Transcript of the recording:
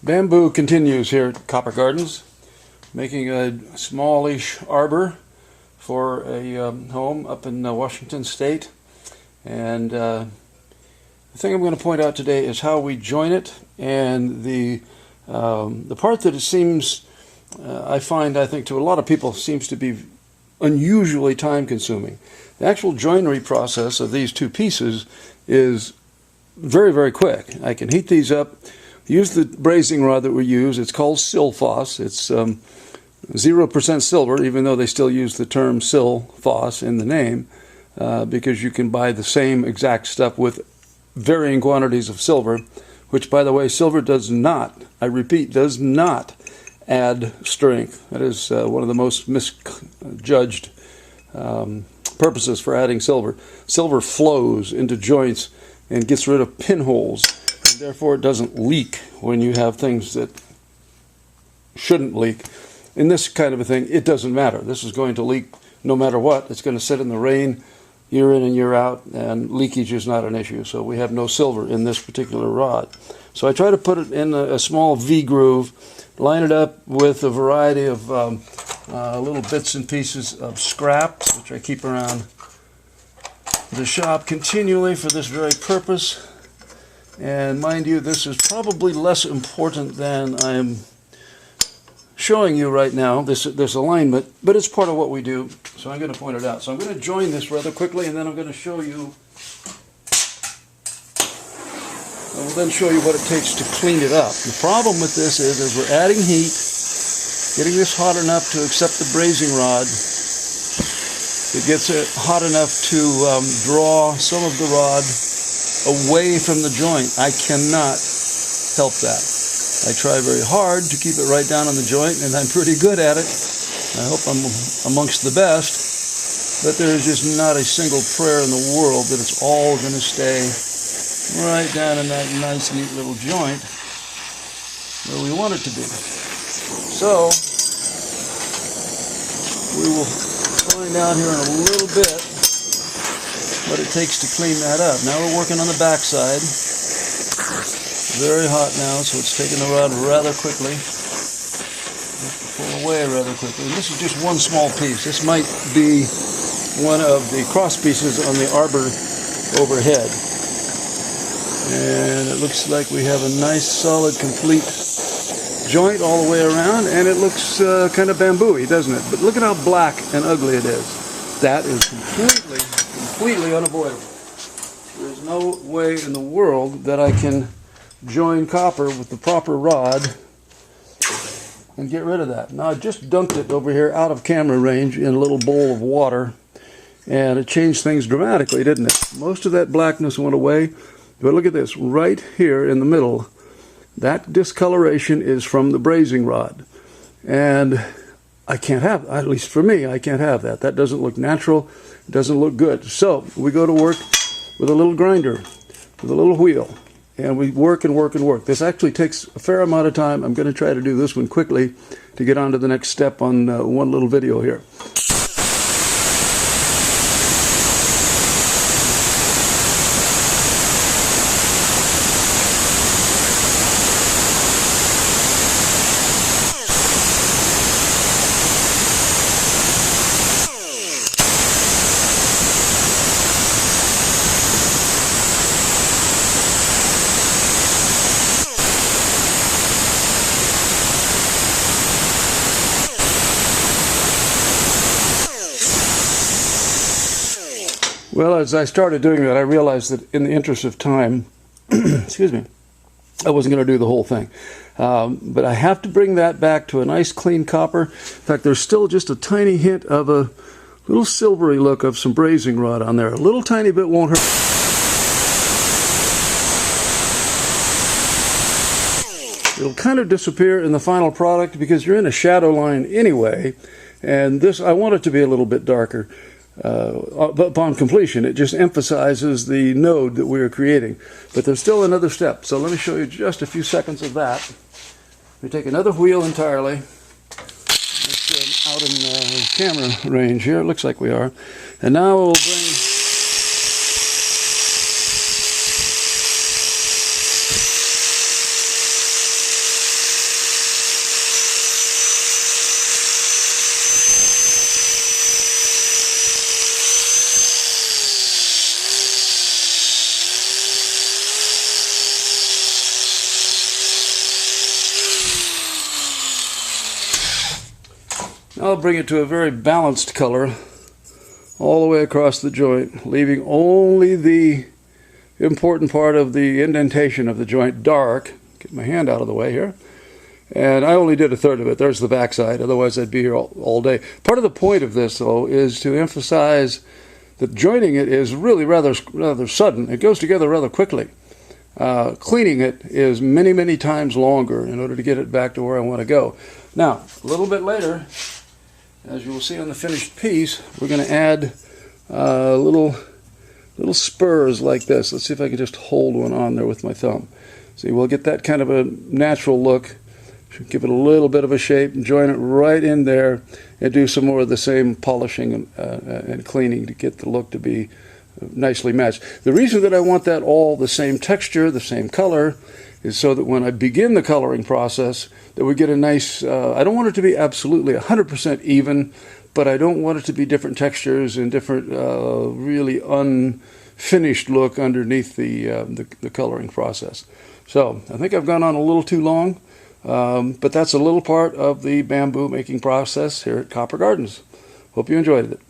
Bamboo continues here at Copper Gardens, making a smallish arbor for a home up in Washington State. And the thing I'm going to point out today is how we join it, and the part that it seems, I think to a lot of people seems to be unusually time consuming. The actual joinery process of these two pieces is very, very quick. I can heat these up, use the brazing rod that we use. It's called Silphos. It's 0% silver, even though they still use the term Silphos in the name, because you can buy the same exact stuff with varying quantities of silver, which, by the way, silver does not, I repeat, does not add strength. That is one of the most misjudged purposes for adding silver. Silver flows into joints and gets rid of pinholes, and therefore it doesn't leak when you have things that shouldn't leak. In this kind of a thing, it doesn't matter. This is going to leak no matter what. It's going to sit in the rain year in and year out, and leakage is not an issue. So we have no silver in this particular rod. So I try to put it in a small V groove, line it up with a variety of little bits and pieces of scraps, which I keep around the shop continually for this very purpose. And mind you, this is probably less important than I'm showing you right now, this alignment, but it's part of what we do, so I'm going to point it out. So I'm going to join this rather quickly, and then I'm going to show you, I will then show you what it takes to clean it up. The problem with this is, as we're adding heat, getting this hot enough to accept the brazing rod, it gets it hot enough to draw some of the rod away from the joint. I cannot help that. I try very hard to keep it right down on the joint, and I'm pretty good at it. I hope I'm amongst the best, but there is just not a single prayer in the world that it's all going to stay right down in that nice, neat little joint where we want it to be. So, we will find out here in a little bit what it takes to clean that up. Now we're working on the back side. Very hot now, so it's taking the rod rather quickly. Pull away rather quickly. And this is just one small piece. This might be one of the cross pieces on the arbor overhead. And it looks like we have a nice, solid, complete joint all the way around, and it looks kind of bamboo-y, doesn't it? But look at how black and ugly it is. That is completely unavoidable. There is no way in the world that I can join copper with the proper rod and get rid of that. Now I just dunked it over here out of camera range in a little bowl of water, and it changed things dramatically, didn't it? Most of that blackness went away, but look at this right here in the middle. That discoloration is from the brazing rod, and I can't have, at least for me, I can't have that. That doesn't look natural. It doesn't look good. So we go to work with a little grinder, with a little wheel, and we work and work and work. This actually takes a fair amount of time. I'm going to try to do this one quickly to get on to the next step on one little video here. Well, as I started doing that, I realized that in the interest of time, excuse me, I wasn't going to do the whole thing. But I have to bring that back to a nice clean copper. In fact, there's still just a tiny hint of a little silvery look of some brazing rod on there. A little tiny bit won't hurt. It'll kind of disappear in the final product because you're in a shadow line anyway. And this, I want it to be a little bit darker. Upon completion, it just emphasizes the node that we are creating. But there's still another step, so let me show you just a few seconds of that. We take another wheel entirely. Let's out in camera range here. It looks like we are. And now we'll bring I'll bring it to a very balanced color all the way across the joint, leaving only the important part of the indentation of the joint dark. Get my hand out of the way here. And I only did a third of it. There's the backside, otherwise I'd be here all day. Part of the point of this, though, is to emphasize that joining it is really rather sudden. It goes together rather quickly. Cleaning it is many, many times longer in order to get it back to where I want to go. Now, a little bit later, as you will see on the finished piece, we're going to add little spurs like this. Let's see if I can just hold one on there with my thumb. See, we'll get that kind of a natural look. Should give it a little bit of a shape and join it right in there and do some more of the same polishing and cleaning to get the look to be nicely matched. The reason that I want that all the same texture, the same color, is so that when I begin the coloring process, that we get a nice, I don't want it to be absolutely 100% even, but I don't want it to be different textures and different really unfinished look underneath the coloring process. So I think I've gone on a little too long, but that's a little part of the bamboo making process here at Copper Gardens. Hope you enjoyed it.